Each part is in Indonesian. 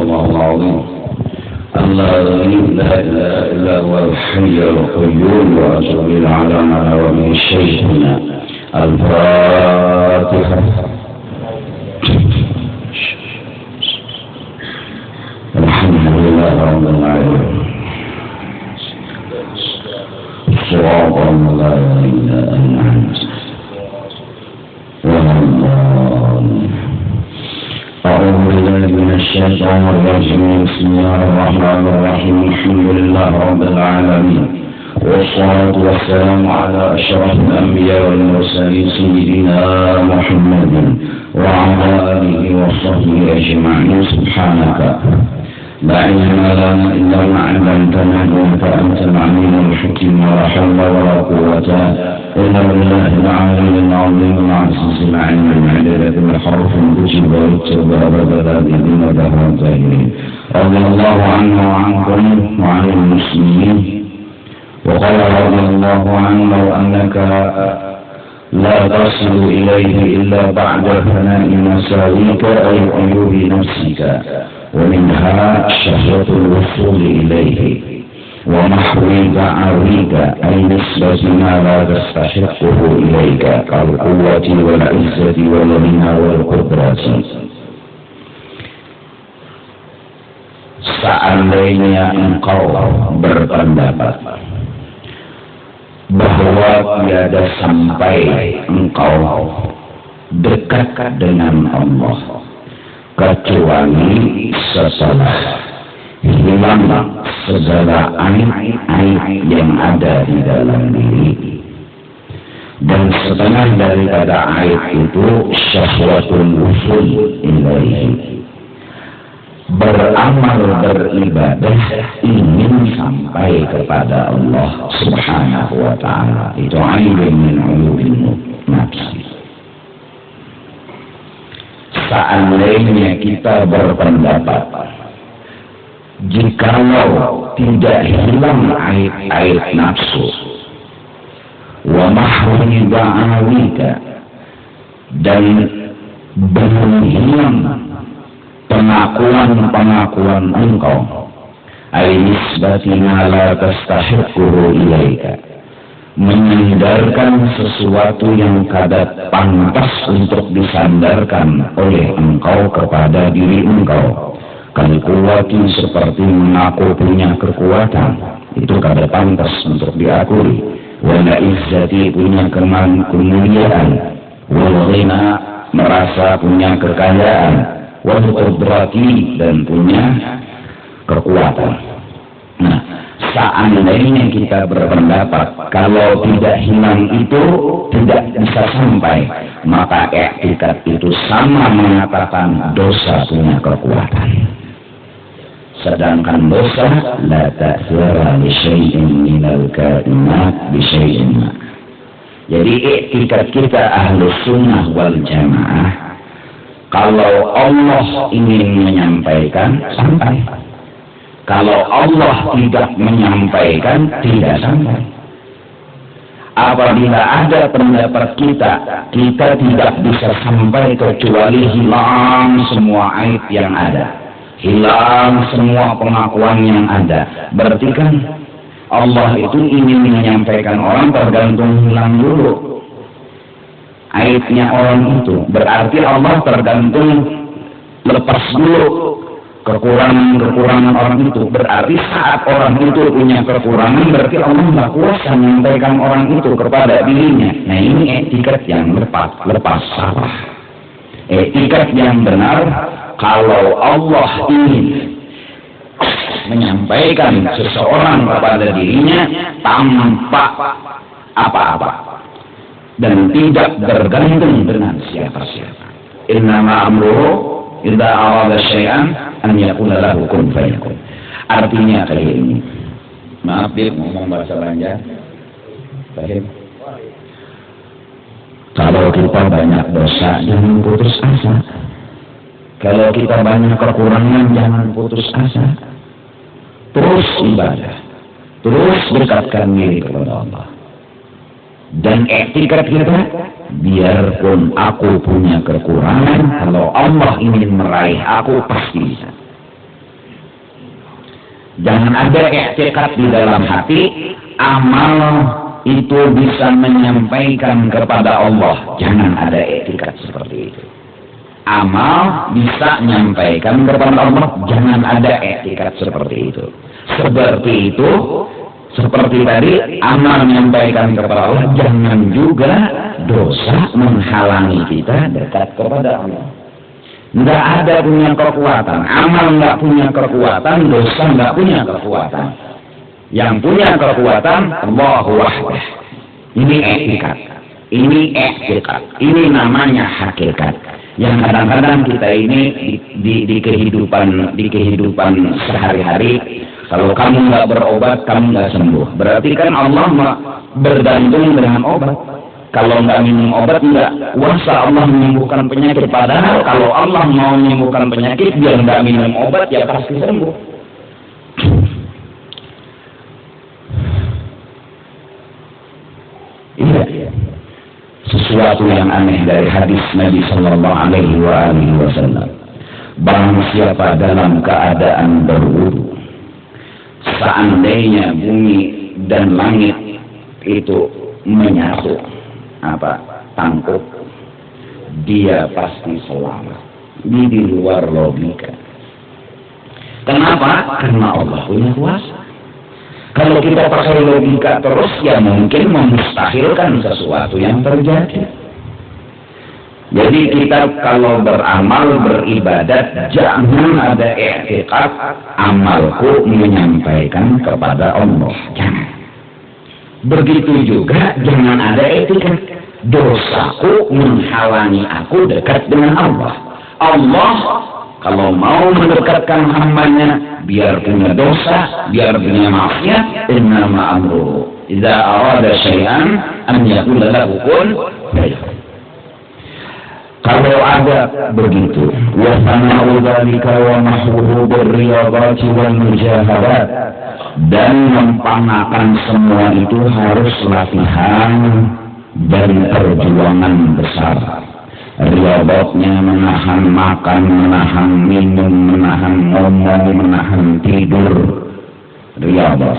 الله العظيم الذي لا إله إلا هو الحي القيوم وأتوب إلى على من شيخنا الفاتحة. الحمد لله رب العالمين صراط الذين أنعمت عليهم. أعوذ بالله من الشيطان الرجيم. بسم الله الرحمن الرحيم. الحمد لله رب العالمين والصلاة والسلام على أشرف الأنبياء والمرسلين سيدنا محمد وعلى آله وصحبه أجمعين. سبحانك لا علم لنا إلا ما علمتنا إنك أنت العليم الحكيم. ولا حول ولا قوة إلا بالله العلي العظيم العزيز العليم العدد بالحرف الوجب والتوبة والبلادين والدهرين. رضي الله عنه وعنكم وعن المسلمين. وقال رضي الله عنه لو أنك لا تصل إليه إلا بعد فناء مساويك أي عيوب نفسك، ومنها شهوة الوصول إليه ومحو دعويك أي نسبة ما لا تستحقه إليك كالقوة والعزة والغنى والقدرة. Seandainya engkau berpendapat bahwa tiada sampai engkau dekat dengan Allah kecuali setelah hilang segala aib yang ada di dalam diri, dan setengah daripada aib itu syahwatul wusul ilaihi, beramal beribadah ingin sampai kepada Allah subhanahu wa ta'ala. Itu aibun min uyubin nafsi. Seandainya kita berpendapat jikalau tidak hilang aib nafsu wa mahwi da'awika, dan belum hilang pengakuan engkau ay nisbati ma la tastahiqu ilaika, menyandarkan sesuatu yang kada pantas untuk disandarkan oleh engkau kepada diri engkau. Kalkuwati seperti mengaku punya kekuatan, itu kada pantas untuk diakui. Wala izzati punya kemuliaan, wal ghina merasa punya kekayaan, wal qudrati dan punya kekuatan. Nah, seandainya kita berpendapat kalau tidak hilang itu tidak bisa sampai, maka i'tikad itu sama mengatakan dosa punya kekuatan. Sedangkan dosa la ta'thira li syai'in minal kainat bi syai'in. Jadi i'tikad kita Ahlus Sunnah wal Jamaah, kalau Allah ingin menyampaikan, sampai. Kalau Allah tidak menyampaikan, tidak sampai. Apabila ada pendapat kita tidak bisa sampai kecuali hilang semua aib yang ada, hilang semua pengakuan yang ada. Berarti kan Allah itu ingin menyampaikan orang tergantung hilang dulu aibnya orang itu. Berarti Allah tergantung lepas dulu kekurangan orang itu. Berarti saat orang itu punya kekurangan, berarti Allah tidak kuasa menyampaikan orang itu kepada dirinya. Nah, ini i'tikad yang lepas salah. I'tikad yang benar, kalau Allah ingin menyampaikan seseorang kepada dirinya tanpa apa-apa dan tidak bergantung dengan siapa-siapa. Innama amruhu idza arada syai'an an yaqula lahu kun fayakun. Artinya kayak ini. Maaf dia ngomong bahasa Banjar. Paham? Kalau kita banyak dosa, jangan putus asa. Kalau kita banyak kekurangan, jangan putus asa. Terus ibadah, terus dekatkan diri kepada Allah. Dan i'tikad kita, biarpun aku punya kekurangan, kalau Allah ingin meraih aku pasti bisa. Jangan ada i'tiqad di dalam hati, amal itu bisa menyampaikan kepada Allah. Jangan ada i'tiqad seperti itu. Amal bisa menyampaikan kepada Allah, jangan ada i'tiqad seperti itu. Seperti tadi, amal menyampaikan kepada Allah, jangan juga dosa menghalangi kita dekat kepada Allah. Nggak ada punya kekuatan, amal nggak punya kekuatan, dosa nggak punya kekuatan. Yang punya kekuatan Allah wahdah. Ini i'tiqad, ini namanya hakikat. Yang kadang-kadang kita ini di kehidupan sehari-hari, kalau kamu nggak berobat, kamu nggak sembuh. Berarti kan Allah bergantung dengan obat. Kalau nggak minum obat, nggak kuasa Allah menyembuhkan penyakit. Padahal kalau Allah mau menyembuhkan penyakit, dia nggak minum obat, ya pasti sembuh. Iya. Sesuatu yang aneh dari hadis Nabi Sallallahu Alaihi Wasallam. Barang siapa dalam keadaan berwudu, seandainya bumi dan langit itu menyatu, tangkup, dia pasti selamat. Ini di luar logika. Kenapa? Karena Allah punya kuasa. Kalau kita pakai logika terus, ya mungkin memustahilkan sesuatu yang terjadi. Jadi kita kalau beramal, beribadat, jangan ada i'tiqad amalku menyampaikan kepada Allah. Jangan. Begitu juga jangan ada i'tiqad dosaku menghalangi aku dekat dengan Allah. Allah kalau mau mendekatkan hambanya, biar punya dosa, biar punya maksiat, innama amruhu idza arada syai'an an yaqula lahu kun fayakun. Kalau ada begitu, wa sana'u dzalika wa nahwuhu birriyadati wal mujahadat, dan mempanakan semua itu harus latihan dan perjuangan besar. Riyadatnya menahan makan, menahan minum, menahan ngomong, menahan tidur. Riyadat.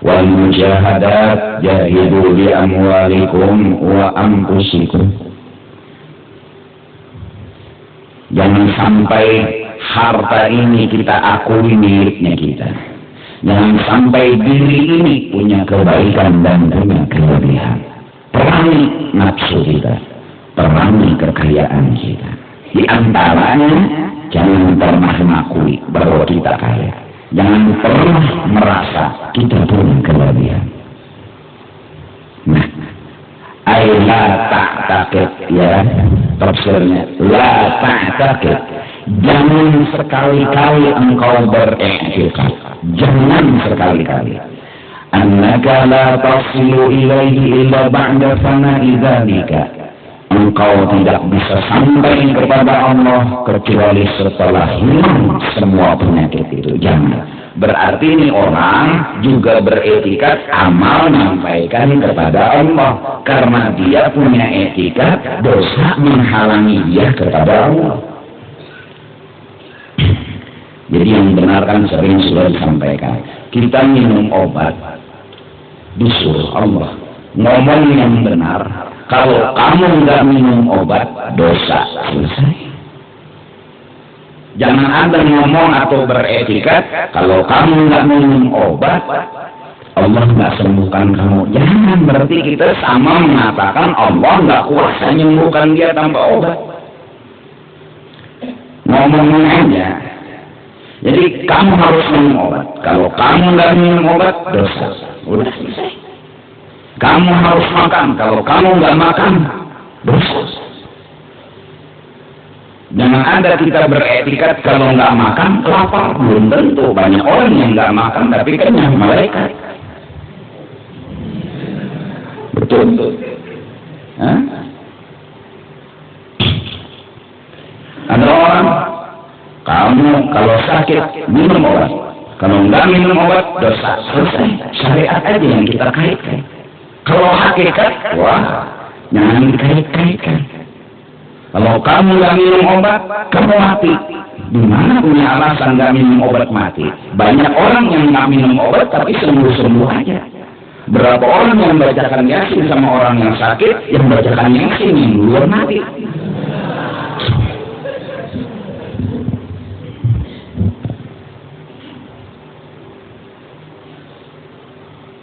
Wal mujahadat jahidu bi amwalikum wa anfusikum. Jangan sampai harta ini kita akui miliknya kita. Jangan sampai diri ini punya kebaikan dan punya kelebihan. Perangi nafsu kita, perangi kekayaan kita. Di antaranya, jangan pernah mengakui bahwa kita kaya. Jangan pernah merasa kita punya kelebihan. Nah, la ta'taqid, ya, tafsirnya la ta'taqid. Jangan sekali-kali engkau beriktikad. Jangan sekali-kali. Annaka la tasilu ilaihi illa ba'da fana'i dzalika. Engkau tidak bisa sampai kepada Allah kecuali setelah hilang semua penyakit itu. Jangan. Berarti ini orang juga beretikat amal menyampaikan kepada Allah, karena dia punya etikat dosa menghalangi dia kepada Allah. Jadi yang benar kan sering sudah disampaikan. Kita minum obat disuruh Allah. Ngomong yang benar. Kalau kamu nggak minum obat, dosa selesai. Jangan ada ngomong atau beretikat, kalau kamu nggak minum obat, Allah nggak sembuhkan kamu. Jangan, berarti kita sama mengatakan Allah nggak kuasa menyembuhkan dia tanpa obat. Ngomong aja. Jadi kamu harus minum obat. Kalau kamu nggak minum obat, dosa. Udah selesai. Kamu harus makan. Kalau kamu nggak makan, dosa. Jangan ada kita beretikat kalau nggak makan lapar. Belum tentu. Banyak orang yang nggak makan tapi kenyang, malaikat. Betul. Hah? Ada orang, kamu kalau sakit minum obat. Kalau nggak minum obat, dosa. Selesai. Syariat aja yang kita kaitkan. Kalau hakikat, wah, jangan dikait-kaitkan. Kalau kamu nggak minum obat, kamu mati. Di mana punya alasan nggak minum obat mati? Banyak orang yang nggak minum obat tapi sembuh-sembuh aja. Berapa orang yang membacakan Yasin sama orang yang sakit, yang membacakan Yasin yang duluan mati.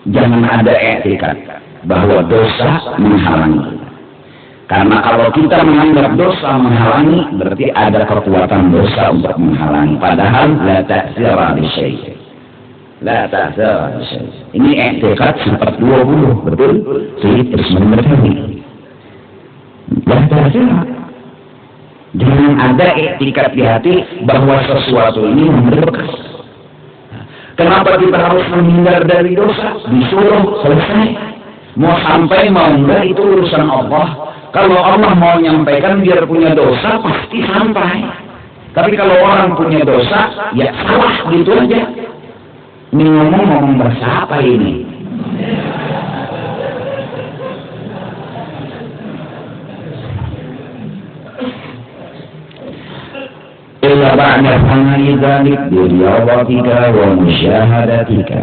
Jangan ada etikat bahwa dosa menghalangi. Karena kalau kita menganggap dosa menghalangi, berarti ada kekuatan dosa untuk menghalangi. Padahal la ta'zira li syai'. La ta'zira li syai'. Ini etikat sifat 20, betul? Sayyid Ismail Marhali. La ta'zira. Jangan ada etikat di hati bahwa sesuatu ini memberi bekas. Kenapa kita harus menghindar dari dosa? Disuruh selesai. Mau sampai mau enggak itu urusan Allah. Kalau Allah mau menyampaikan biar punya dosa pasti sampai. Tapi kalau orang punya dosa ya salah gitu aja. Ini ngomong bahasa apa ini? Illa ba'da fa'ali dzalik biriyadatika wa musyahadatika,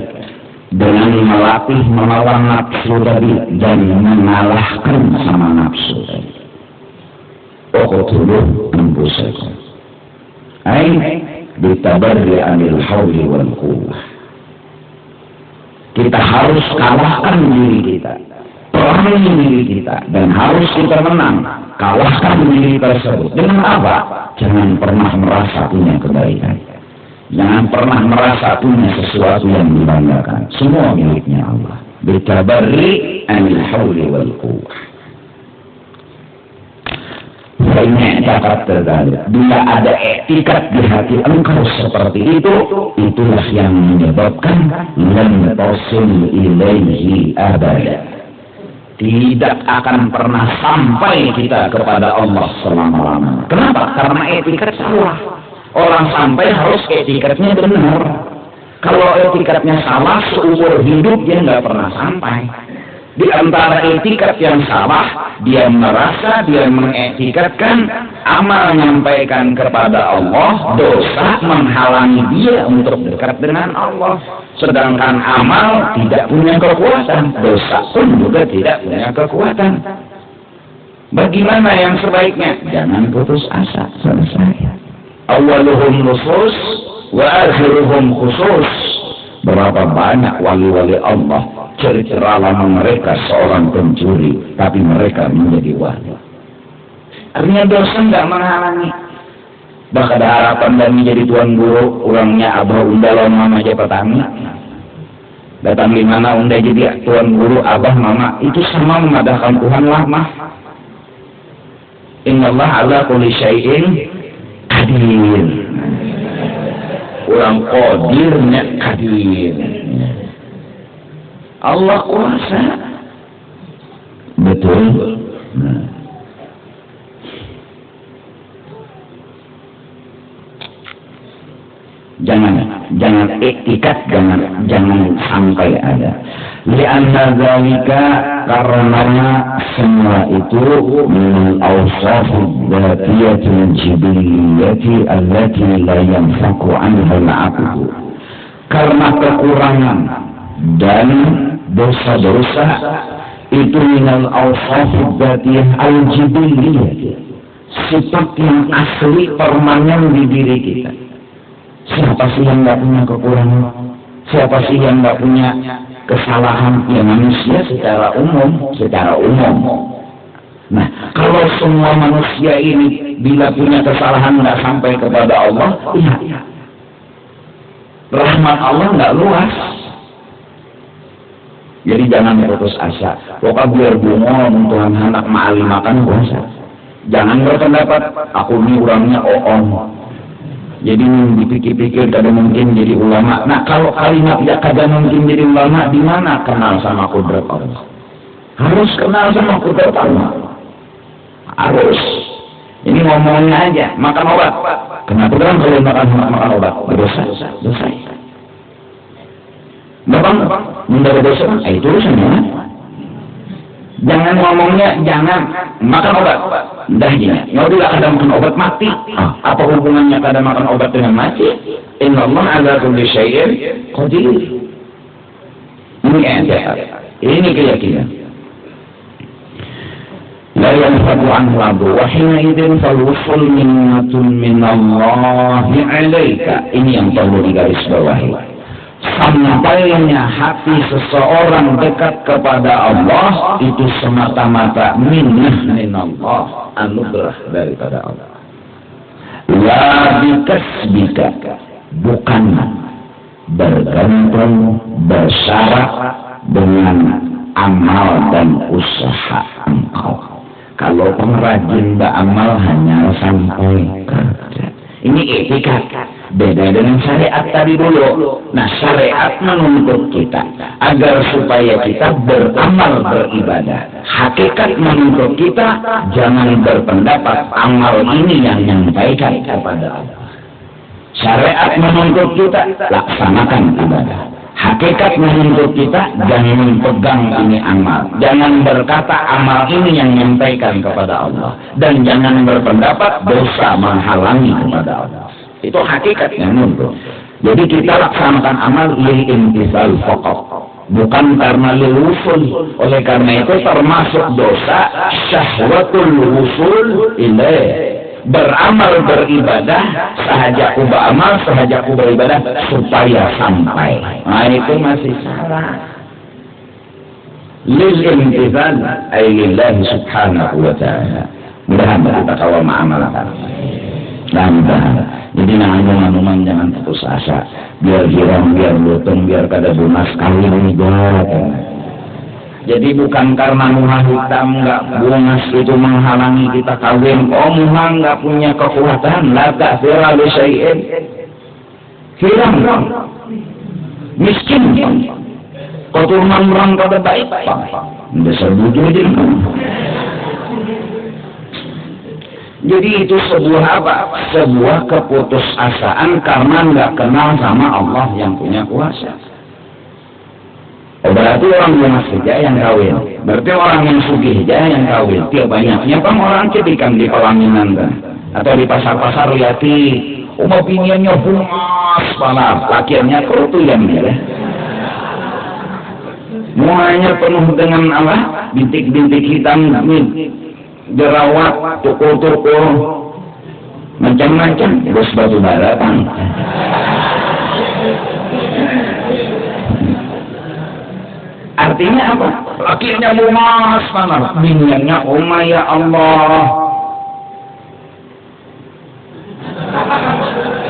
dengan melatih melawan nafsu tadi dan mengalahkan sama nafsu tadi. Uqtuluh anfusakum ay bitabarri anil hawli wal quwwah. Kita harus kalahkan diri kita, perangi diri kita, dan harus kita menang. Kalahkan diri tersebut dengan apa? Jangan pernah merasa punya kebaikan. Jangan pernah merasa punya sesuatu yang dibanggakan. Semua miliknya Allah. Bitabarri anil hawli wal quwwah. Bila ada etikat di hati engkau seperti itu, itulah yang menyebabkan lam tasil ilaihi abada. Tidak akan pernah sampai kita kepada Allah selama-lamanya. Kenapa? Karena etikat salah. Orang sampai harus etikatnya benar. Kalau etikatnya salah, seumur hidup dia nggak pernah sampai. Di antara etikat yang salah, dia merasa dia mengetikatkan amal menyampaikan kepada Allah, dosa menghalangi dia untuk dekat dengan Allah. Sedangkan amal tidak punya kekuatan, dosa pun juga tidak punya kekuatan. Bagaimana yang sebaiknya? Jangan putus asa, selesai. Awaluhum nusus wa akhiruhum khusus. Berapa banyak wali-wali Allah cerita lama mereka seorang pencuri, tapi mereka menjadi wali. Artinya dosa nggak menghalangi. Bahkan ada harapan dan menjadi tuan guru, orangnya abah unda mama aja petani. Datang di mana unda jadi tuan guru abah mama, itu sama memadahkan Tuhan lama. Innallaha ala kulli syai'in qadir. Orang qadirnya qadir. Allah kuasa. Betul. Jangan etikat, jangan sampai ada. Li'anna dzalika, karena semua itu min awsafid dzatiyatil jibiliyati allati la yanfaku anha al-'abdu. Karena kekurangan dan dosa-dosa itu minal awsafid dzatiyah al-jibiliyah, sifat yang asli permanen di diri kita. Siapa sih yang nggak punya kekurangan? Siapa sih yang nggak punya kesalahan? Ya manusia secara umum. Nah, kalau semua manusia ini bila punya kesalahan nggak sampai kepada Allah, iya, rahmat Allah nggak luas. Jadi jangan putus asa. Pokoknya biar bungong Tuhan anak ma'ali makan puasa. Jangan berpendapat aku ini orangnya oon. Jadi dipikir-pikir kada mungkin jadi ulama. Nah kalau kalimat ya kada mungkin jadi ulama, di mana kenal sama kudrat Allah? Harus kenal sama kudrat Allah. Harus. Ini ngomongnya aja, makan obat. Kenapa kan kalau makan obat? Dosa. Bapak mendapat dosa, itu urusannya. Jangan ngomongnya jangan makan obat. Dah gini, nggak ada makan obat mati. Apa hubungannya kada makan obat dengan mati? Innallaha ala kulli syai'in qadir. Ini keyakinan. La yanfadu anhu abdu wa hina idzin falwusul minnatun minallahi 'alaika. Ini yang perlu digarisbawahi. Sampainya hati seseorang dekat kepada Allah itu semata-mata minallah, anugerah daripada Allah. La bikasbika, bukan bergantung bersyarat dengan amal dan usaha engkau. Kalau pengrajin beramal hanya sampai kerja. Ini etika, beda dengan syariat tadi dulu. Nah, syariat menuntut kita agar supaya kita beramal beribadah. Hakikat menuntut kita jangan berpendapat amal ini yang menyampaikan kepada Allah. Syariat menuntut kita laksanakan ibadah. Hakikat menuntut kita jangan pegang ini amal. Jangan berkata amal ini yang menyampaikan kepada Allah. Dan jangan berpendapat dosa menghalangi kepada Allah. Itu hakikatnya menuntut. Jadi kita laksanakan amal lil imtithal faqat. Bukan karena lil wusul. Oleh karena itu termasuk dosa syahwatul wusul ilaih. Beramal beribadah sahaja ku beramal sahaja ku beribadah supaya sampai. Nah itu masih salah. Lil imtithal ay lillahi subhanahu wa ta'ala. Mudah-mudahan kita kawal ma'amalkan. Mudah-mudahan. Jadi nanggung-nanggung jangan putus asa. Biar girang, biar lutung, biar kada bunas kawin juga. Jadi bukan karena muha hitam nggak bungas itu menghalangi kita kawin. Oh muha nggak punya kekuatan. La ta'thira li syai'in. Hilang. Miskin. Keturunan orang kada baik. Dasar bujuk aja. Jadi itu sebuah apa? Sebuah keputusasaan karena nggak kenal sama Allah yang punya kuasa. Berarti orang bungas saja yang kawin. Berarti orang yang sugih saja yang kawin. Tiap banyaknya kan orang cedikan di pelaminan kan. Atau di pasar-pasar liati. Opiniannya bungas panas. Lakiannya kerutu yang dia. Semuanya penuh dengan apa? Bintik-bintik hitam. Jerawat. Tukul-tukul. Macam-macam. Terus batu bara kan. Artinya apa? Lakinya bungas panas. Minyaknya umma ya Allah.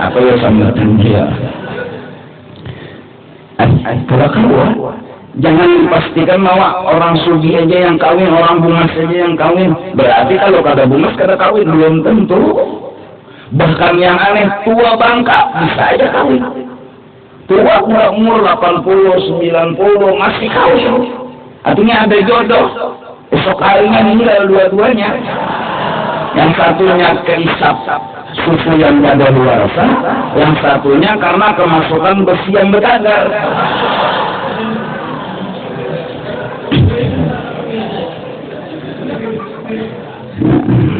Apa ya sambutan dia? Kalau jangan pastikan bahwa orang sugi aja yang kawin, orang bungas aja yang kawin. Berarti kalau kada bungas kada kawin belum tentu. Bahkan yang aneh tua bangka bisa aja kawin. Tua umur 80, 90 masih kawin. Artinya ada jodoh. Esok harinya meninggal dua-duanya. Yang satunya keisap susu yang ada luar sana, yang satunya karena kemasukan besi yang berkadar.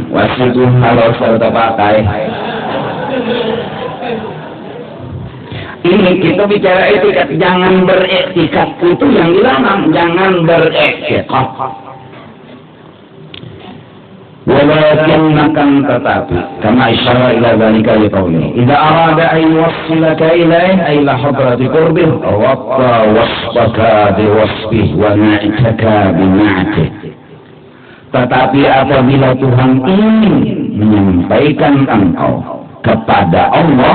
Wasitu kalau serta pakai. Ini kita bicara etikat, jangan beretikat itu yang dilarang, jangan beretikat. Walakin akan tetapi, kama isyara ila dzalika liqauli, idza arada ay yuwassilaka ilaihi ay la hadrati qurbih, waqta wasbaka bi wasbih wa na'taka bi na'tih. Tetapi apabila Tuhan ingin menyampaikan engkau kepada Allah,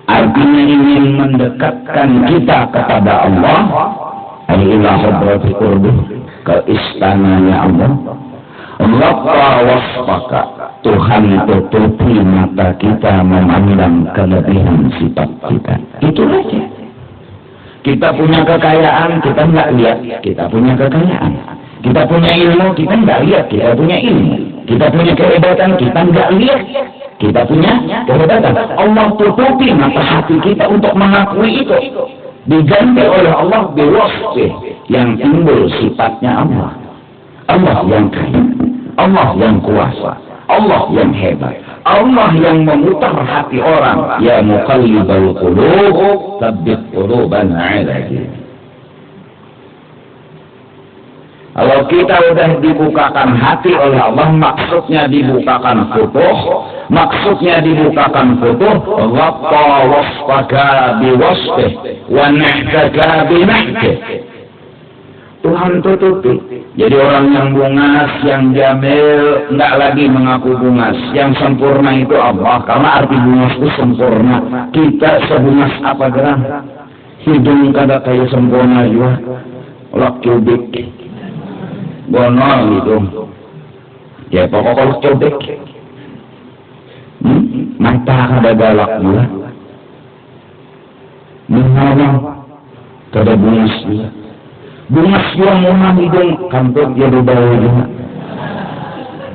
artinya ingin mendekatkan kita kepada Allah, ila hadrati qurbih, ke istananya Allah. Waqta wasbaka, Tuhan tutupi mata kita memandang kelebihan sifat kita. Itu aja. Kita punya kekayaan, kita nggak lihat. Kita punya kekayaan. Kita punya ilmu, kita nggak lihat. Kita punya ilmu. Kita punya kehebatan, kita nggak lihat. Kita punya kehebatan. Allah tutupi mata hati kita untuk mengakui itu. Diganti oleh Allah biwasfih, yang timbul sifatnya Allah. Allah yang kaya, Allah yang kuasa, Allah yang hebat, Allah yang memutar hati orang. Ya muqallibal qulub, tsabbit qulubana 'ala dinik. Kalau kita udah dibukakan hati oleh Allah, maksudnya dibukakan futuh, maksudnya dibukakan futuh, ghatta wasfaka biwasfih wa nahtaka binahtih. Tuhan tutupi. Jadi orang yang bungas, yang jamil, enggak lagi mengaku bungas. Yang sempurna itu Allah, karena arti bungas itu sempurna. Kita sebungas apa geram? Hidung kada kayak sempurna juga. Lak cubik. Bonol gitu. Ya pokoknya cobek. Mata kada galak juga. Menawang kada bungas juga. Bungas juga munah hidung kantor dia berbau juga.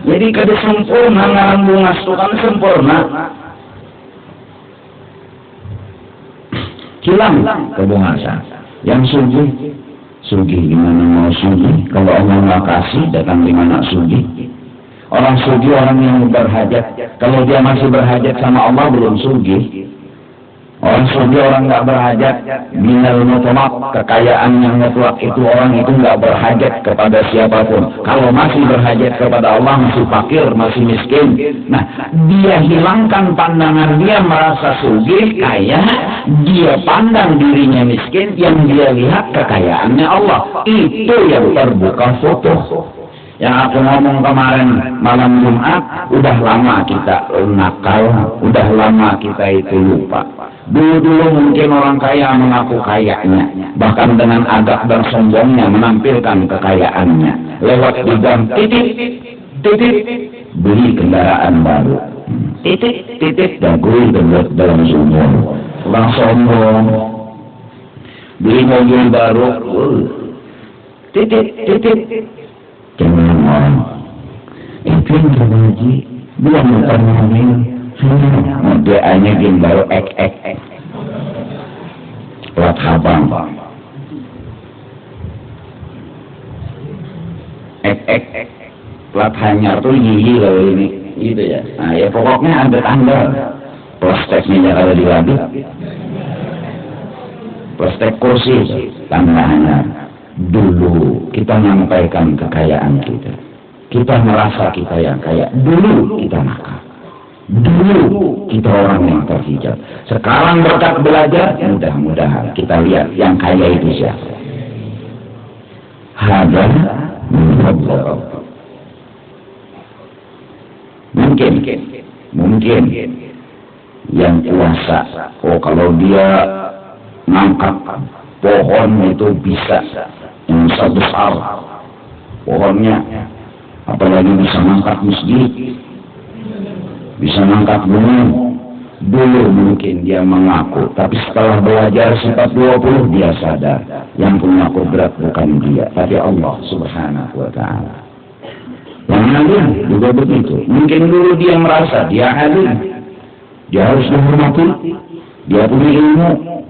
Jadi kada sempurna ngaran bungas itu kan sempurna. Hilang kebungasan. Yang sugi gimana mau sugi? Kalau Allah nggak kasih, datang di mana sugi? Orang sugi orang yang berhajat. Kalau dia masih berhajat sama Allah belum sugi. Orang sugi orang nggak berhajat. Minal mutlaq, kekayaan yang mutlak itu orang itu nggak berhajat kepada siapapun. Kalau masih berhajat kepada Allah, masih fakir, masih miskin. Nah, dia hilangkan pandangan dia merasa sugi, kaya. Dia pandang dirinya miskin, yang dia lihat kekayaannya Allah. Itu yang terbuka foto. Yang aku ngomong kemarin malam Jumat, udah lama kita nakal, udah lama kita itu lupa. Dulu mungkin orang kaya mengaku kayanya, bahkan dengan agak dan sombongnya menampilkan kekayaannya. Lewat di gang, titik, beli kendaraan baru. Titik, dagui dalam sumur. Orang sombong, beli mobil baru, titik, jangan orang itu yang terbaji, belum termobil, modelnya gini baru ek, plat habang, ek, plat hanyar tuh gigi loh ini, gitu ya. Nah ya pokoknya ada tanggal. Plastiknya ada di laduk, plastik kursi, tandanya. Dulu kita menyampaikan kekayaan kita, kita merasa kita yang kaya. Dulu kita nakal, dulu kita orang yang terhijab. Sekarang berkat belajar, mudah-mudahan kita lihat yang kaya itu siapa. Hadza mungkin yang kuasa. Oh kalau dia ngangkat pohon itu bisa yang besar pohonnya, apalagi bisa ngangkat masjid, bisa ngangkat gunung. Dulu mungkin dia mengaku, tapi setelah belajar sifat 20 dia sadar yang punya kodrat bukan dia, tapi Allah Subhanahu wa Ta'ala. Yang alim juga begitu. Mungkin dulu dia merasa dia alim, dia harus dihormati, dia punya ilmu,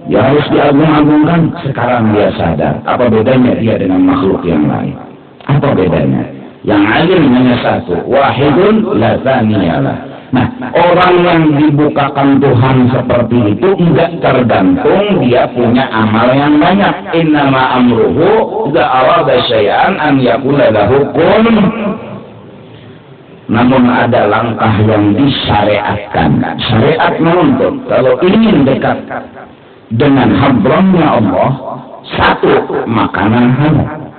dia harus diagung-agungkan. Sekarang dia sadar, apa bedanya dia dengan makhluk yang lain? Apa bedanya? Yang alim hanya satu, wahidun la tsaniyalah. Nah, orang yang dibukakan Tuhan seperti itu enggak tergantung dia punya amal yang banyak. Innama amruhu idza arada syai'an an yaqula lahu kun. Namun ada langkah yang disyariatkan. Syariat menuntut kalau ingin dekat dengan hadratnya Allah, satu, makanan halal.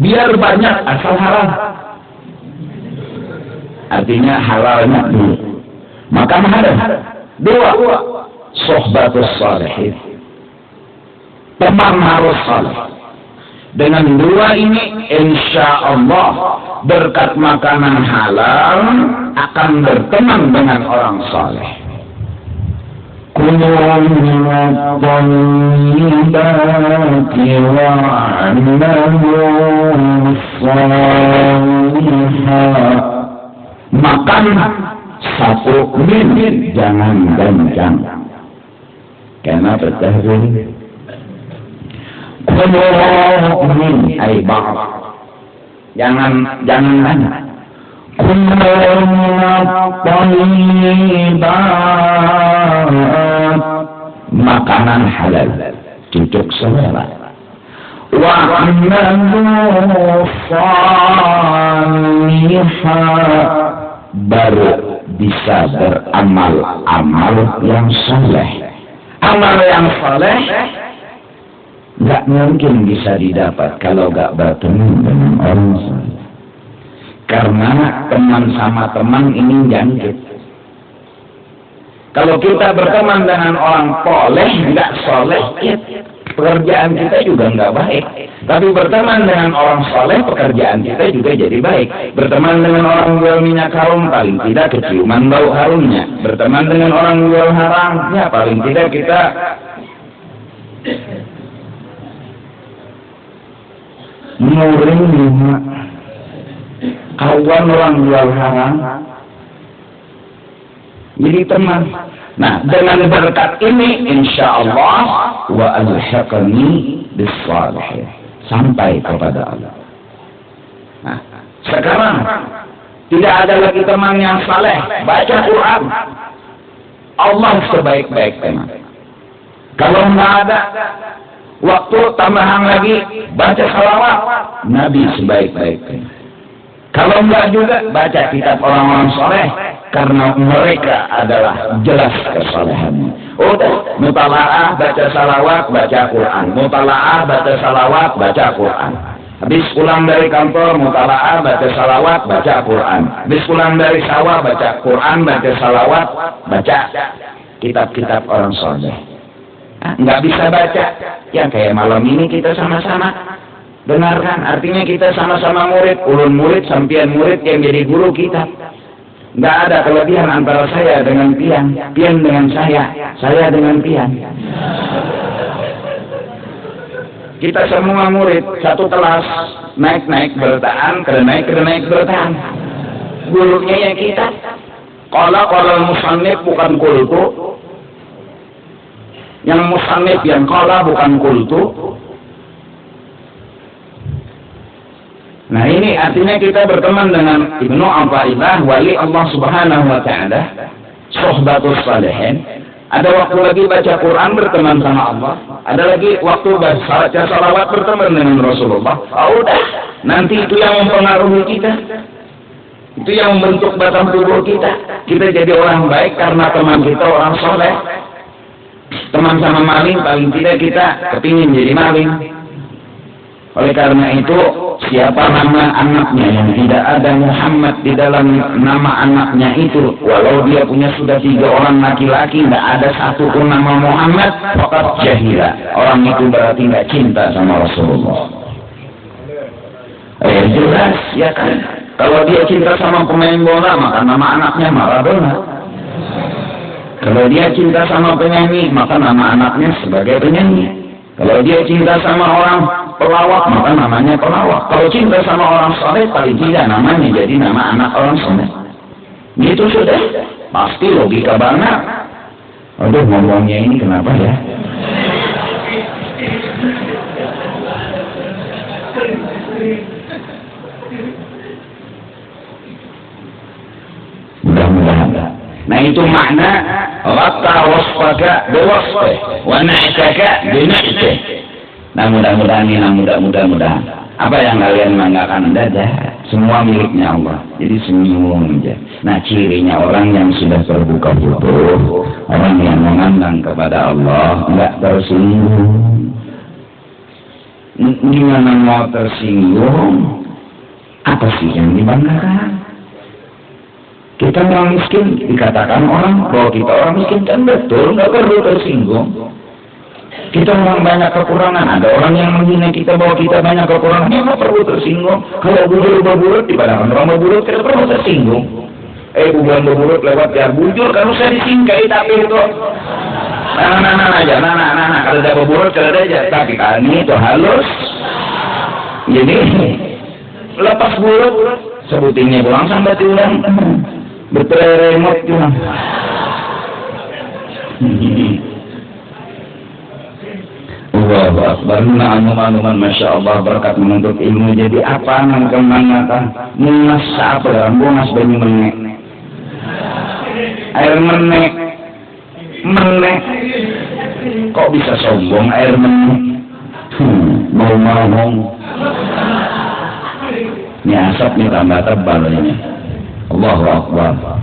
Biar banyak asal halal. Artinya halalnya dulu. Makan halal. Dua, sohbatus salihin. Teman harus saleh. Dengan dua ini, insya Allah berkat makanan halal akan berteman dengan orang saleh. Kullu min tayyibati wa'amalu salihah. Makan satu min, jangan ganjang. Karena bertahun Min ay ba'd. Jangan banyak. Makanan halal, cucuk selera. Wa'amalu salihah, baru bisa beramal yang saleh. Amal yang saleh nggak mungkin bisa didapat kalau nggak bertemu dengan orang saleh. Karena teman sama teman ini jangkit. Kalau kita berteman dengan orang soleh, nggak soleh, pekerjaan kita juga nggak baik. Tapi berteman dengan orang soleh, pekerjaan kita juga jadi baik. Berteman dengan orang jual minyak harum, paling tidak keciuman bau harumnya. Berteman dengan orang jual haram, ya paling tidak kita menerima kawan orang jual haram. Jadi teman. Nah, dengan berkat ini insya Allah wa alhaqani bis-shalihin, sampai kepada Allah. Nah, sekarang tidak ada lagi teman yang saleh, baca Quran. Allah sebaik-baik teman. Kalau nggak ada waktu tambahan lagi, baca salawat, Nabi sebaik-baik teman. Kalau enggak juga, baca kitab orang-orang soleh, karena mereka adalah jelas kesalehannya. Udah, mutalaah, baca salawat, baca Quran. Mutalaah, baca salawat, baca Quran. Habis pulang dari kantor, mutalaah, baca salawat, baca Quran. Habis pulang dari sawah, baca Quran, baca salawat, baca kitab-kitab orang soleh. Nggak bisa baca, ya kayak malam ini kita sama-sama dengarkan, artinya kita sama-sama murid, ulun murid, sampian murid yang jadi guru kita. Nggak ada kelebihan antara saya dengan pian, pian dengan saya dengan pian. Kita semua murid, satu kelas, naik bertahan, naik bertahan. Gurunya yang kita. Qala musannif bukan kultu. Yang musannif yang qala bukan kultu. Nah ini artinya kita berteman dengan Ibnu Athaillah, wali Allah Subhanahu wa Ta'ala, sohbatus salihin. Ada waktu lagi baca Quran berteman sama Allah, ada lagi waktu baca salawat berteman dengan Rasulullah. Udah, nanti itu yang mempengaruhi kita, itu yang membentuk batang tubuh kita. Kita jadi orang baik karena teman kita orang soleh. Teman sama maling, paling tidak kita kepingin jadi maling. Oleh karena itu, siapa nama anaknya yang tidak ada Muhammad di dalam nama anaknya itu, walau dia punya sudah 3 orang laki-laki, tidak ada satu pun nama Muhammad, faqad jahila. Orang itu berarti nggak cinta sama Rasulullah. Jelas, ya kan? Kalau dia cinta sama pemain bola, maka nama anaknya Maradona. Kalau dia cinta sama penyanyi, maka nama anaknya sebagai penyanyi. Kalau dia cinta sama orang pelawak, maka namanya pelawak. Kalau cinta sama orang soleh, paling tidak namanya jadi nama anak orang soleh. Gitu sudah, pasti logika banget. Aduh, ngomongnya ini kenapa ya? Mudah-mudahan. Nah itu makna Rata wasfaka biwasfih wa na'taka bina'tih. Nah mudah-mudahan apa yang kalian banggakan saja, semua miliknya Allah. Jadi senyum aja. Nah cirinya orang yang sudah terbuka butuh, orang yang mengandang kepada Allah, enggak tersinggung. Gimana mau tersinggung? Apa sih yang dibanggakan? Kita orang miskin, dikatakan orang bahwa kita orang miskin, kan betul, nggak perlu tersinggung. Kita orang banyak kekurangan, ada orang yang menghina kita bahwa kita banyak kekurangan, ya nggak perlu tersinggung. Kalau bujur berburut, di padang orang berburut, kita perlu tersinggung. Buburan berburut lewat biar bujur, kalau saya disingkai, tapi itu nah, kalau ada berburut, kalau ada aja, tapi kami itu halus. Jadi, lepas burut, sebutinnya pulang sampai diulang. Berteremot pulang. Allahu Allahu Akbar. Anuman Masya Allah berkat menuntut ilmu jadi apa nang kemana kan munas apa dalam munas banyu menek air menek kok bisa sombong air menek mau ini asapnya tambah tebal ini. Allahu Akbar.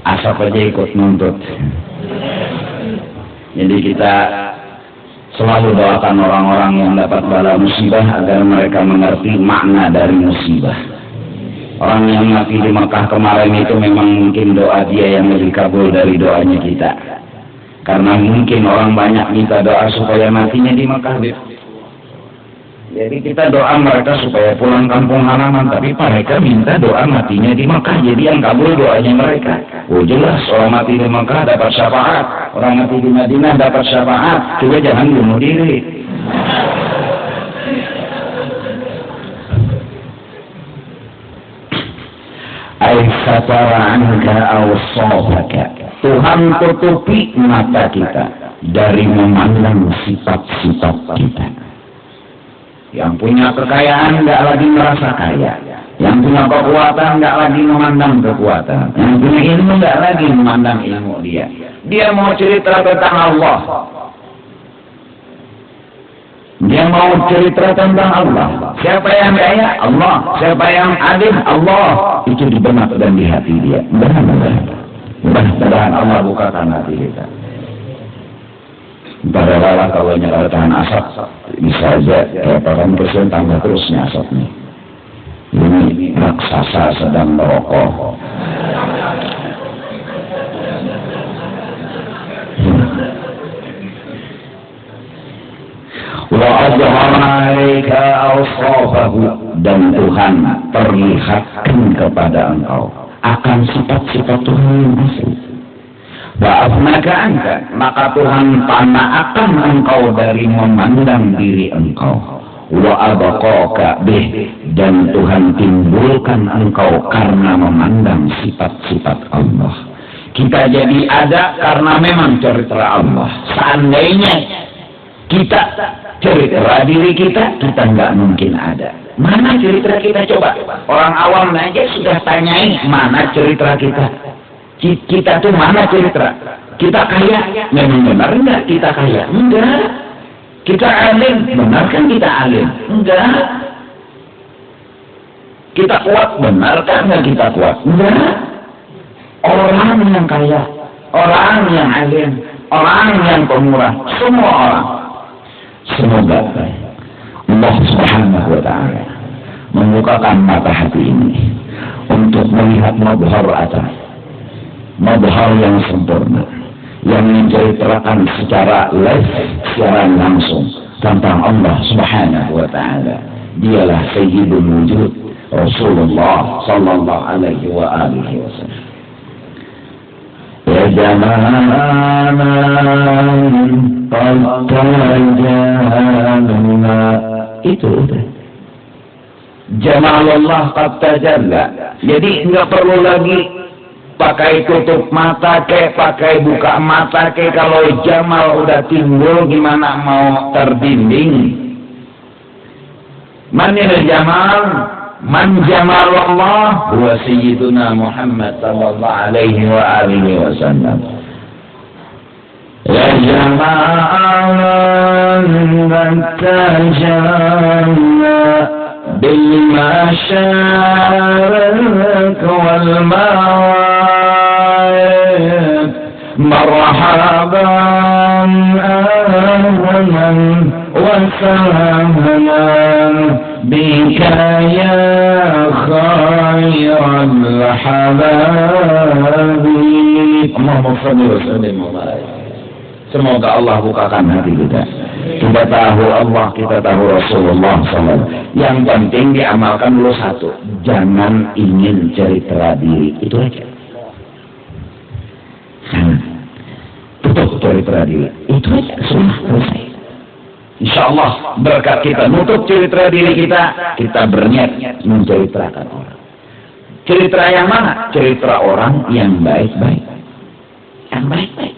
Asap aja ikut nuntut. Jadi kita selalu doakan orang-orang yang dapat bala musibah agar mereka mengerti makna dari musibah. Orang yang mati di Mekah kemarin itu memang mungkin doa dia yang lebih kabul dari doanya kita. Karena mungkin orang banyak minta doa supaya matinya di Mekah. Jadi kita doa mereka supaya pulang kampung halaman, tapi mereka minta doa matinya di Mekah. Jadi yang kabul doanya mereka. Oh jelas, orang mati di Mekah dapat syafaat, orang mati di Madinah dapat syafaat. Coba jangan bunuh diri. Aisatara anka awsafaka. Tuhan tutupi mata kita dari memandang sifat-sifat kita. Yang punya kekayaan nggak lagi merasa kaya, yang punya kekuatan nggak lagi memandang kekuatan, yang punya ilmu nggak lagi memandang ilmu dia. Dia mau cerita tentang Allah, dia mau cerita tentang Allah. Siapa yang kaya? Allah. Siapa yang adil? Allah. Itu di benak dan di hati dia. Mudah-mudahan Allah bukakan hati kita. Padahal kalau nyalakan asap bisa aja kayak orang presiden tambah terusnya asapnya. Ini raksasa sedang merokok. Wa azhara 'alaika awsafahu, dan Tuhan perlihatkan kepada engkau akan sifat-sifat Tuhan yang asli. Wa'afnaka anka, maka Tuhan tanaakan engkau dari memandang diri engkau. Wa'abaqaka bih, dan Tuhan timbulkan engkau karena memandang sifat-sifat Allah. Kita jadi ada karena memang cerita Allah. Seandainya kita cerita diri kita nggak mungkin ada. Mana cerita kita coba? Orang awam aja sudah tanyai mana cerita kita. Kita tuh mana cerita? Kita kaya, memang benar enggak kita kaya? Enggak. Kita alim, benar kan kita alim? Enggak. Kita kuat, benar kan enggak kita kuat? Enggak. Orang yang kaya, orang yang alim, orang yang pemurah, semua orang. Semoga Allah Subhanahu wa Ta'ala membukakan mata hati ini untuk melihat madhar atas. Madhar yang sempurna yang menceritakan secara live, secara langsung tentang Allah Subhanahu wa Ta'ala. Dialah Sayyidul Wujud Rasulullah sallallahu alaihi wa alihi wasallam. Ya jamanan qad tajalna, itu udah Jamalullah qad tajalla. Jadi enggak perlu lagi pakai tutup mata ke, pakai buka mata ke. Kalau jamal udah timbul gimana mau terdinding? Manil jamal, man jamalullah huwa sayyiduna Muhammad sallallahu alaihi wa alihi wasallam. Ya jamalan tajalla bil masyarik wal ma'arif marhaban ahlan wa sahlan bika ya khairal habib. Allahumma shalli wa sallim wa barik. Semoga Allah bukakan hati kita. Kita tahu Allah, kita tahu Rasulullah SAW. Yang penting diamalkan dulu satu, jangan ingin cerita diri, itu aja. Tutup cerita diri, itu aja, sudah selesai. Insya Allah berkat kita nutup cerita diri kita, kita berniat menceritakan orang. Cerita yang mana? Cerita orang yang baik-baik. Yang baik-baik.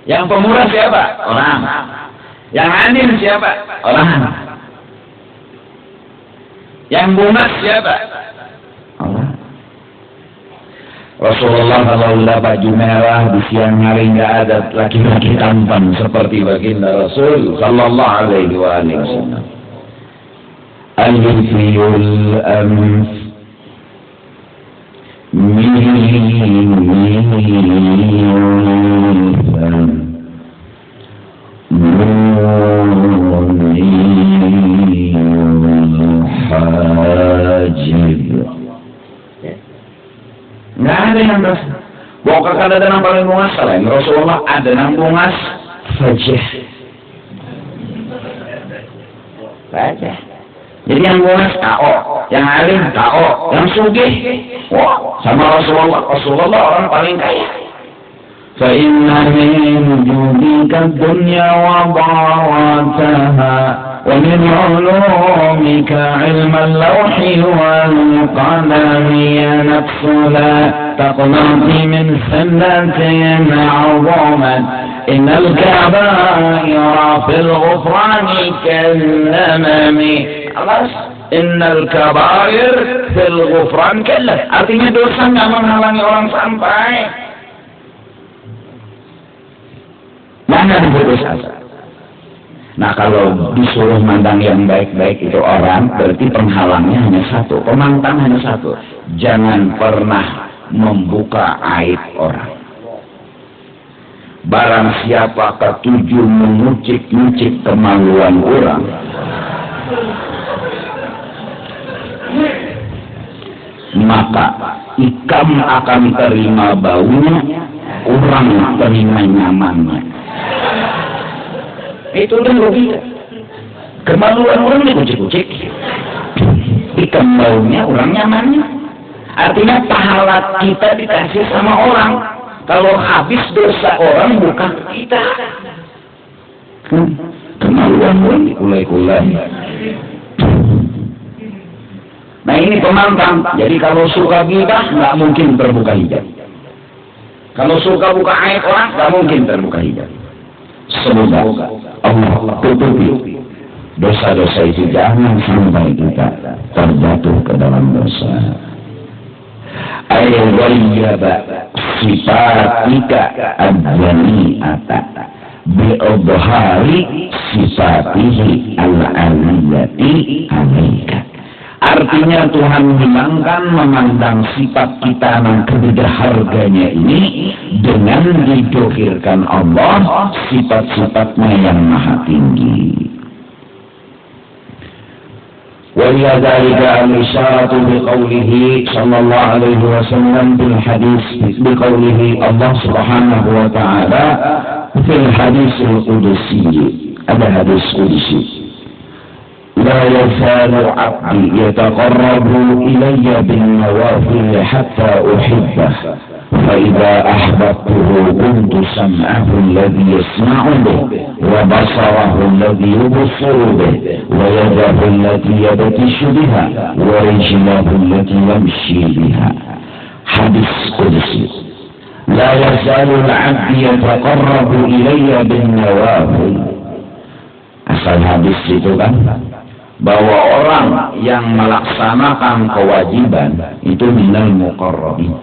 Yang pemurah siapa? Orang. Yang anin siapa? Orang. Yang bungas siapa? Orang. Rasulullah kalau udah baju merah di siang hari nggak ada laki-laki tampan seperti baginda Rasul sallallahu alaihi wasallam. Al-Fiyul Amf Hajib. Nggak ada yang berasa. Bukan ada yang paling bungas selain Rasulullah, ada yang bungas Fajih. Fajih. Jadi yang bungas KO, yang alim KO, yang sugih, wah, sama Rasulullah. Rasulullah orang paling kaya. فَإِنَّ مِنْ جُودِكَ الدُّنْيَا وَضَرَّتَهَا وَمِنْ عُلُومِكَ عِلْمَ اللَّوْحِ وَالْقَلَمِ يَا نَفْسُ لَا تَقْنَطِي مِنْ سَنَّةٍ عَظَمَتْ إِنَّ الْكَبَائِرَ فِي الْغُفْرَانِ كَالْأَمَامِ. Innal kabair fil ghufran kallah. Artinya dosa nggak menghalangi orang sampai. Mana diputus asa. Nah kalau disuruh mandang yang baik-baik itu orang, berarti penghalangnya hanya satu, pemantang hanya satu. Jangan pernah membuka aib orang. Barang siapa ketujuh mengucik-ngucik kemaluan orang, maka ikam akan terima baunya, orang terima nyamannya. Itu udah logika. Kemaluan orang dikucik-kucik, ikam baunya, orang nyamannya. Artinya pahala kita dikasih sama orang. Kalau habis dosa orang bukan kita. Kemaluan orang dikulai-kulai. Nah ini pemantang. Jadi kalau suka ghibah nggak mungkin terbuka hijab. Kalau suka buka aib orang nggak mungkin terbuka hijab. Semoga Allah tutupi dosa-dosa itu, jangan sampai kita terjatuh ke dalam dosa. Ayyayyaba sifatika ad-dani'ata bi'udhari sifatihi al-aliyati alaika. Artinya Tuhan hilangkan memandang sifat kita yang berharganya ini dengan didohirkan Allah sifat-sifatnya yang maha tinggi. ولذلك الإشارة بقوله صلى الله عليه وسلم بالحديث بقوله الله سبحانه وتعالى في الحديث القدسي. هذا حديث قدسي. لا يزال عبدي يتقرب إلي بالنوافل حتى أحبه فإذا أحببته كنت سمعه الذي يسمع به وبصره الذي يبصر به ويده التي يبطش بها ورجله التي يمشي بها. حديث قدسي. لا يزال العبد يتقرب إلي بالنوافل. Asal hadis itu kan bahwa orang yang melaksanakan kewajiban itu minal muqarrabin.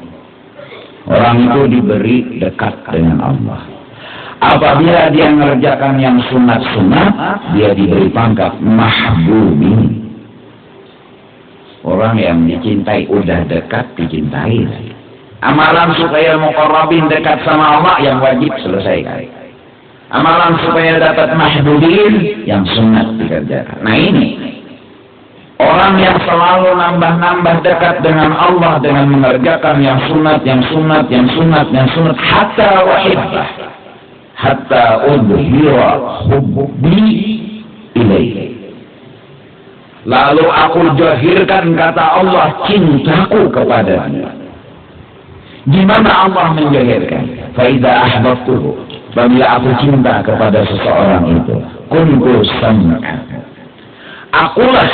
Orang itu diberi dekat dengan Allah. Apabila dia mengerjakan yang sunat-sunat, dia diberi pangkat mahbubin. Orang yang dicintai, udah dekat dicintai. Amalan supaya muqarrabin dekat sama Allah yang wajib selesaikan. Amalan supaya dapat mahbubin yang sunat dikerjakan. Nah ini orang yang selalu nambah-nambah dekat dengan Allah dengan mengerjakan yang sunat, yang sunat, yang sunat, yang sunat, hatta wahibbah, hatta udhira hubbi ilaihi. Lalu aku jahirkan, kata Allah, cintaku kepadanya. Gimana Allah menjahirkan? Faida ahbabtuhu. Bila aku cinta kepada seseorang itu, kuntu sam'an. Akulah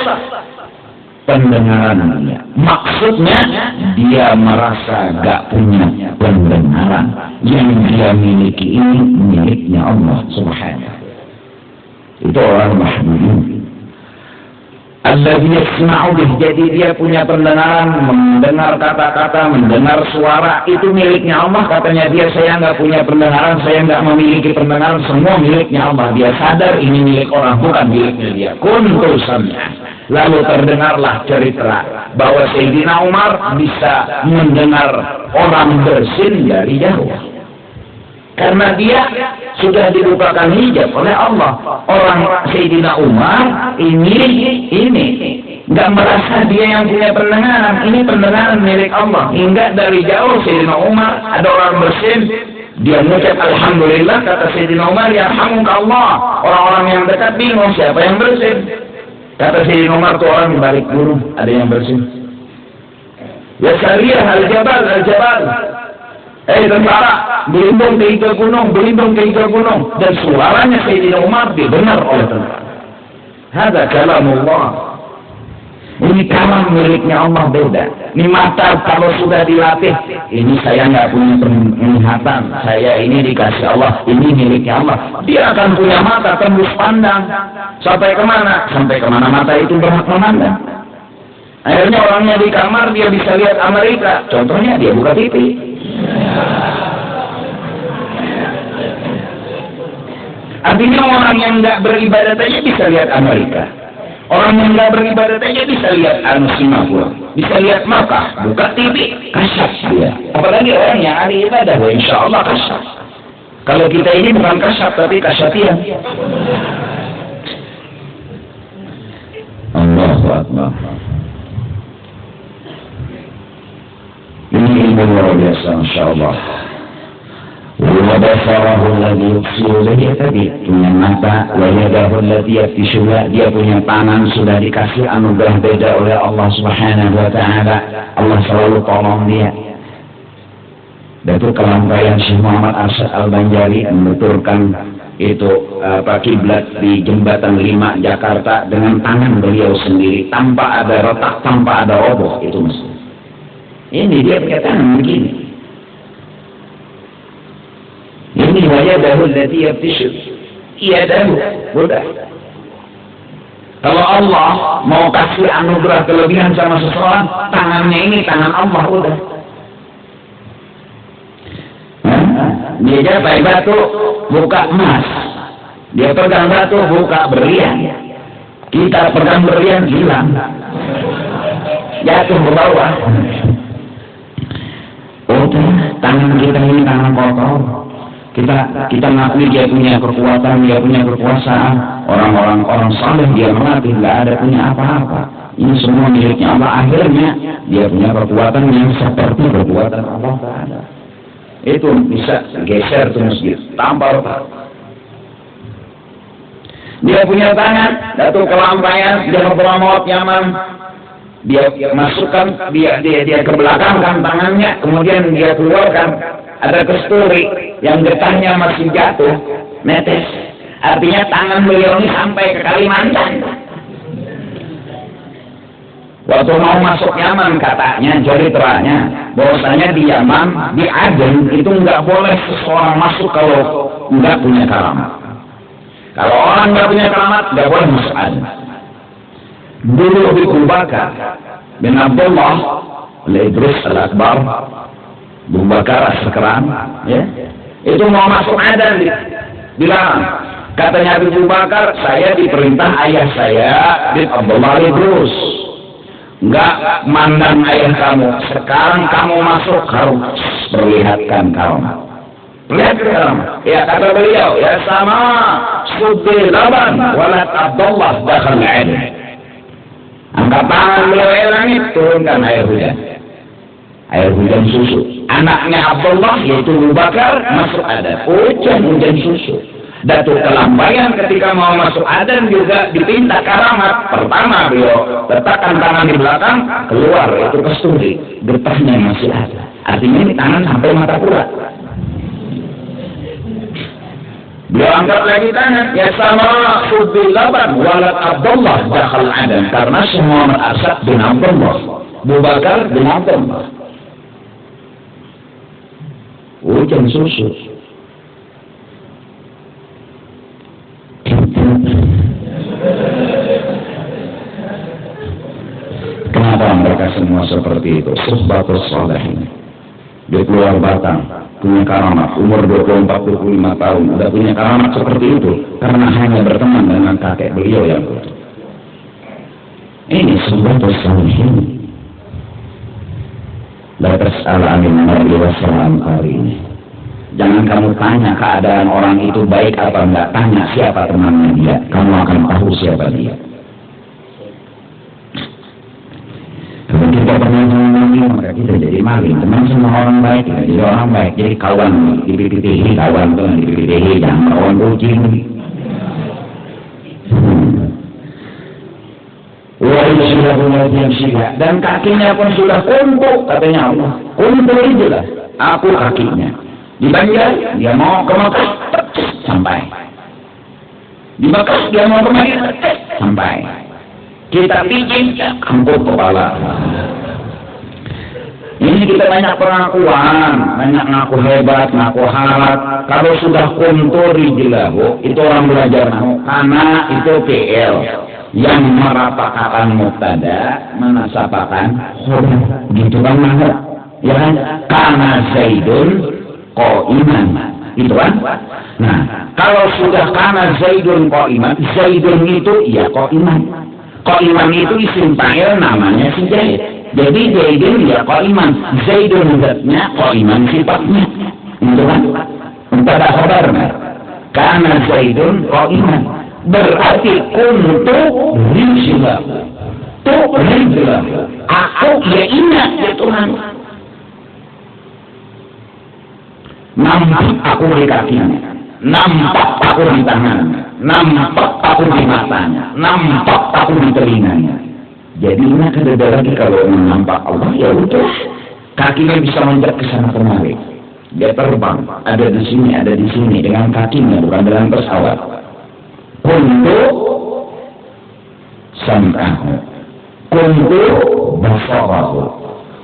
pendengarannya. Maksudnya dia merasa gak punya pendengaran. Yang dia miliki ini miliknya Allah Subhanahu. Itu orang mahmud. Alladzi yasma'u bih, jadi dia punya pendengaran, mendengar kata-kata, mendengar suara, itu miliknya Allah. Katanya dia, saya nggak punya pendengaran, saya nggak memiliki pendengaran, semua miliknya Allah. Dia sadar ini milik orang, bukan miliknya dia. Kuntu sam'a. Lalu terdengarlah cerita bahwa Sayyidina Umar bisa mendengar orang bersin dari jauh. Karena dia sudah dibukakan hijab oleh Allah. Orang Sayyidina Umar ini nggak merasa dia yang punya pendengaran. Ini pendengaran milik Allah. Hingga dari jauh Sayyidina Umar ada orang bersin, dia mengucap Alhamdulillah, kata Sayyidina Umar, yarhamukallah. Orang-orang yang dekat bingung siapa yang bersin. Kata Sayyidina Umar, tuh orang di balik gunung ada yang bersin. Ya Sariyah al-Jabal, al-Jabal. Tentara, berlindung ke ikat gunung, berlindung ke ikat gunung. Dan suaranya Sayyidina Umar didengar oleh tentara. Hada kalamullah. Ini kalam miliknya Allah, beda. Ini mata kalau sudah dilatih, ini saya nggak punya penglihatan, saya ini dikasih Allah, ini miliknya Allah. Dia akan punya mata tembus pandang. Sampai kemana? Sampai kemana mata itu berhak memandang. Akhirnya orangnya di kamar, dia bisa lihat Amerika. Contohnya dia buka TV. Artinya orang yang nggak beribadat aja bisa lihat Amerika. Orang yang nggak beribadat aja bisa lihat Singapura, bisa lihat Makkah, buka TV, kasyaf dia. Apalagi orang yang ahli ibadah, insya Allah kasyaf. Kalau kita ini bukan kasyaf tapi kasyafian. Allahu Akbar. Ini ilmu luar biasa, insya Allah. Wabasarahu alladhi yubsiru bihi, tadi punya mata, wa yadahu allati yabtishu biha, dia punya tangan, sudah dikasih anugerah beda oleh Allah Subhanahu wa taala. Allah selalu tolong dia. Dan itu kelampaian Syekh Muhammad Arsyad Al-Banjari menuturkan itu kiblat di Jembatan 5 Jakarta dengan tangan beliau sendiri, tanpa ada retak, tanpa ada roboh, itu mesti. Ini dia punya tangan begini. Ini wajah dahul lati yabtishu. Iya dahul, udah. Kalau Allah mau kasih anugerah kelebihan sama seseorang, tangannya ini tangan Allah, udah. Dia pakai batu, buka emas. Dia pegang batu, buka berlian. Kita pegang berlian, hilang. Jatuh ke bawah. Udah, tangan kita ini tangan kotor. Kita ngakui dia punya kekuatan, dia punya kekuasaan. Orang saleh dia melatih, nggak ada punya apa-apa. Ini semua miliknya Allah. Akhirnya dia punya kekuatan yang seperti kekuatan Allah Taala. Itu bisa geser tuh masjid tanpa retak. Dia punya tangan, Datuk kelampaian, dia berpamot Yaman. Dia masukkan, dia kebelakangkan tangannya, kemudian dia keluarkan. Ada kesturi yang getahnya masih jatuh, netes. Artinya tangan beliau ini sampai ke Kalimantan. Waktu mau masuk Yaman katanya, cerita-nya, bahwasanya di Yaman, di Aden itu nggak boleh seseorang masuk kalau nggak punya keramat. Kalau orang nggak punya keramat, nggak boleh masuk Aden. Dulu di Abu Bakar bin Abdullah Idris Al-Akbar, Abu Bakar As-Sakran, ya, itu mau masuk Aden, bilang, katanya Abu Bakar, saya diperintah ayah saya bin Abdullah Idris, nggak mandang ayah kamu. Sekarang kamu masuk harus perlihatkan keramat. Perlihatkan keramat. Ya kata beliau, ya sama Suddi Laban Walad Abdullah dakhal Aden. Angkat tangan beliau langit, turunkan air hujan. Air hujan susu. Anaknya Abdullah yaitu Abu Bakar masuk Aden. Hujan susu. Datuk kelampaian ketika mau masuk Aden juga dipinta keramat. Pertama beliau letakkan tangan di belakang, keluar itu kesturi, getahnya masih ada. Artinya ini tangan sampai mata pura. Beliau angkat lagi tangan, ya sama Suddi Laban Walad Abdullah dakhal Aden, karena semua Arsyad bin Abdullah, Abu Bakar bin Abdullah. Hujan susu. semua seperti itu. Suhbatus sholihin. Dia keluar batang, punya karamat, umur 24-25 tahun, udah punya karamat seperti itu, karena hanya berteman dengan kakek beliau yang itu. Ini suhbatus sholihin. La tas'al 'anil mar'i wassalam qarini. Jangan kamu tanya keadaan orang itu baik apa enggak, tanya siapa temannya dia, kamu akan tahu siapa dia. Kalau kita pernah ngomongin, maka kita jadi maling, teman semua orang baik, kita jadi orang baik, jadi kawan, dipipitihi, kawan tuh dipipitihi, jangan kawan kucing. Wah, sudah punya yang siap, dan kakinya pun sudah kumpul, katanya Allah, kumpul itu lah, aku kakinya. Di Banjar, dia mau ke Mekah, sampai. Di Mekah, dia mau ke Madinah, sampai. Kita pijin, kampung kepala. Ini kita banyak pengakuan, banyak ngaku hebat, ngaku halat. Kalau sudah kuntur rijlahu, itu orang belajar nahu, karena itu PL yang merapakakan mubtada, menasapakan khobar, gitu kan nahu, ya kan? Karena Zaidun qa'iman, itu kan? Nah, kalau sudah karena Zaidun qa'iman, Zaidun itu ya qa'iman. Qa'iman itu isim fa'il, namanya si Zaid. Jadi Zaidun ya qa'iman, Zaidun zatnya, qa'iman sifatnya. Itu kan? Pada khabarnya. Karena Zaidun qa'iman. Berarti kuntu rijlahu. Tu rijlahu. Aku ya ingat ya Tuhan. Nampak aku di kakinya, nampak aku di tangannya, nampak aku di matanya, nampak aku di telinganya. Jadi ingat ada lagi kalau nampak Allah, ya udah, kakinya bisa menjak ke sana kemari. Dia terbang, ada di sini dengan kakinya, bukan dengan pesawat. Kuntu sam'ahu, kuntu basarahu,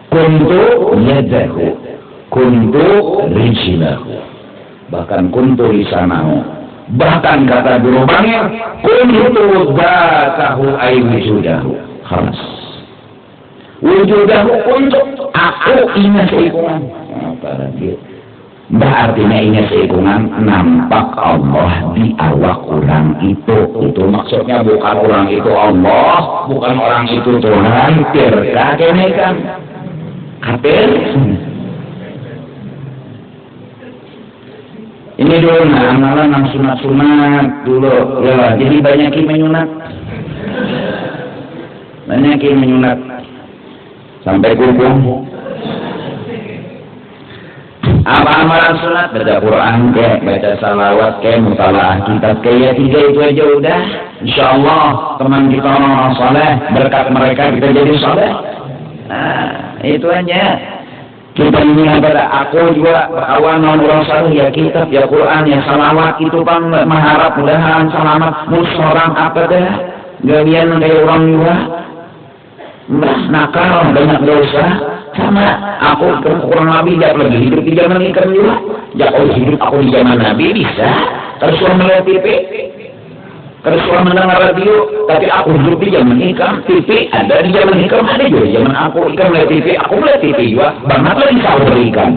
kuntu yadahu, kuntu rijlahu, bahkan kuntu lisanahu, bahkan kata guru bangir, kuntu dzatahu ay wujudahu. Khalas. Wujudahu kuntu, aku ingat seikungan. Artinya ingat seikungan, nampak Allah di awak orang itu. Itu maksudnya bukan orang itu Allah, bukan orang itu Tuhan. Pirka kene kan? Kapir. Ini dulu amalan sunat-sunat dulu, ya. Jadi banyak yang menyunat, sampai kumpul. Apa amalan sunat? Baca Quran, kayak baca salawat, kayak mutalaah kitab, kayak 3 itu aja udah. Insya Allah teman kita orang saleh, berkat mereka kita jadi saleh. Nah, itu aja. Kita ini adalah aku juga kawan orang saleh, ya kitab, ya Quran, ya salawat, itu bang mengharap mudahan selamat musorang apa deh, galian kayak orang juga nakal, banyak dosa, sama aku kurang lebih tidak lagi hidup di zaman ikan juga, ya kalau hidup aku di zaman Nabi bisa, kalau suara melihat TV, kalau suara mendengar radio, tapi aku hidup di zaman ikan, TV ada di zaman ikan, ada juga zaman aku ikan melihat TV, aku melihat TV juga, banget lagi sahur ikan.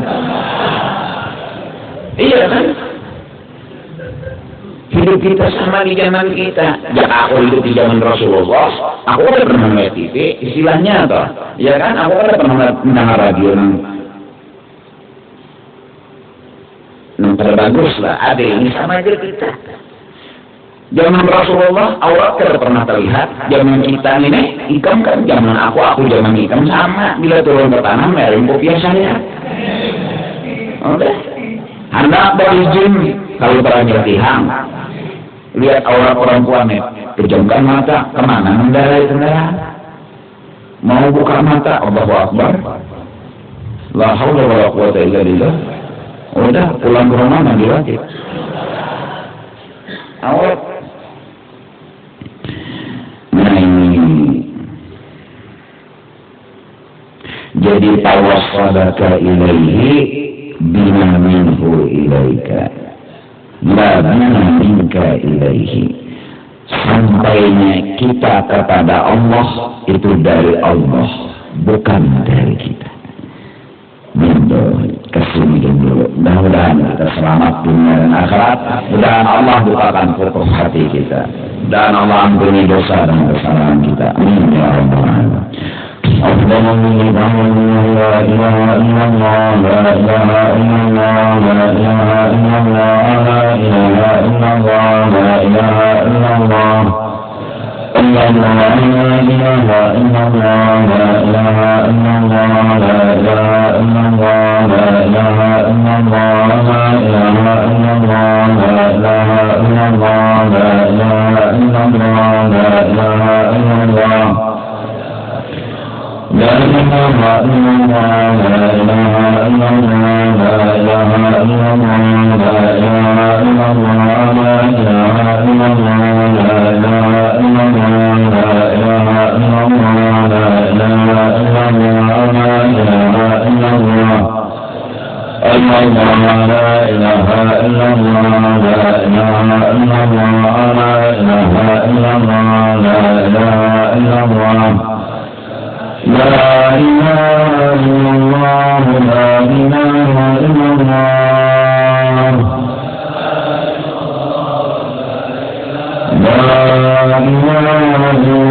Iya kan? Hidup kita sama di zaman kita. Ya aku hidup di zaman Rasulullah, aku udah pernah melihat TV, istilahnya toh, ya kan? Aku udah pernah mendengar radio yang terbagus lah, ada ini sama aja kita. Zaman Rasulullah aurat tidak pernah terlihat. Zaman kita ini ikan kan, zaman aku zaman ikan sama. Bila turun ke tanah merin kopiah saya. Udah. Anda berizin kalau terlanjur tihang, lihat aurat orang tua nih, pejamkan mata, kemana mendarai kendaraan? Mau buka mata, Allahu Akbar. La haula wala quwwata illa billah. Udah pulang ke rumah mandi wajib. Aurat. Nah ini. Jadi tawassalaka ilaihi bima minhu ilaika. La bima minka ilaihi. Sampainya kita kepada Allah itu dari Allah, bukan dari kita. Kesini dulu. Mudah-mudahan kita selamat dunia dan akhirat. Mudah-mudahan Allah bukakan pupuk hati kita. Dan Allah ampuni dosa dan kesalahan kita. Amin ya rabbal alamin. أفضل من الأمر لا إله إلا الله لا إله إلا الله لا إله إلا الله لا إله إلا الله لا إله إلا الله إلا الله لا إله إلا الله لا إله إلا الله لا إله إلا الله لا إله إلا الله لا إله إلا الله لا إله إلا الله لا إله إلا الله لا إله إلا الله لا إله إلا الله لا إله إلا الله لا إله إلا الله لا إله إلا الله لا إله إلا الله لا إله إلا الله لا إله إلا الله لا إله إلا الله لا إله إلا الله الله لا إله إلا الله لا إله إلا الله لا إله إلا الله لا إله إلا الله لا إله إلا الله لا إله إلا الله لا إله إلا